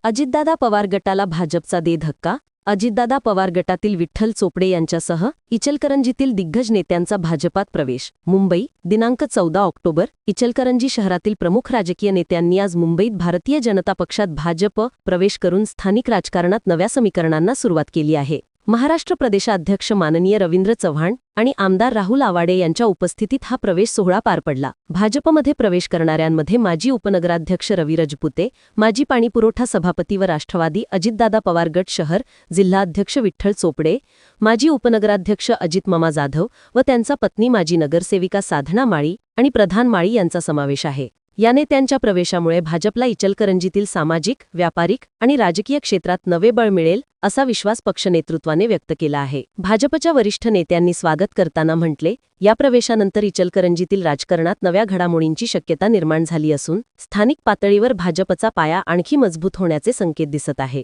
अजितदादा पवार गटाला भाजपचा दे धक्का. अजितदादा पवार गटातील विठ्ठल चोपडे यांच्यासह इचलकरंजीतील दिग्गज नेत्यांचा भाजपात प्रवेश. मुंबई, दिनांक 14 ऑक्टोबर. इचलकरंजी शहरातील प्रमुख राजकीय नेत्यांनी आज मुंबईत भारतीय जनता पक्षात भाजप प्रवेश करून स्थानिक राजकारणात नव्या समीकरणांना सुरुवात केली आहे. महाराष्ट्र प्रदेशाध्यक्ष माननीय रवींद्र चव्हाण आणि आमदार राहुल आवाडे यांच्या उपस्थितीत हा प्रवेश सोहळा पार पडला. भाजपमध्ये प्रवेश करणाऱ्यांमध्ये माजी उपनगराध्यक्ष रवी राजपुते, माजी पाणीपुरवठा सभापती व राष्ट्रवादी अजितदादा पवार गट शहर जिल्हाध्यक्ष विठ्ठल चोपडे, माजी उपनगराध्यक्ष अजित मामा जाधव व त्यांचा पत्नी माजी नगरसेविका साधना माळी आणि प्रधान माळी यांचा समावेश आहे. या नेत्यांच्या प्रवेशामुळे भाजपला इचलकरंजीतील सामाजिक, व्यापारिक आणि राजकीय क्षेत्रात नवे बळ मिळेल असा विश्वास पक्ष नेतृत्वाने व्यक्त केला आहे. भाजपच्या वरिष्ठ नेत्यांनी स्वागत करताना म्हटले, या प्रवेशानंतर इचलकरंजीतील राजकारणात नव्या घडामोडींची शक्यता निर्माण झाली असून स्थानिक पातळीवर भाजपचा पाया आणखी मजबूत होण्याचे संकेत दिसत आहे.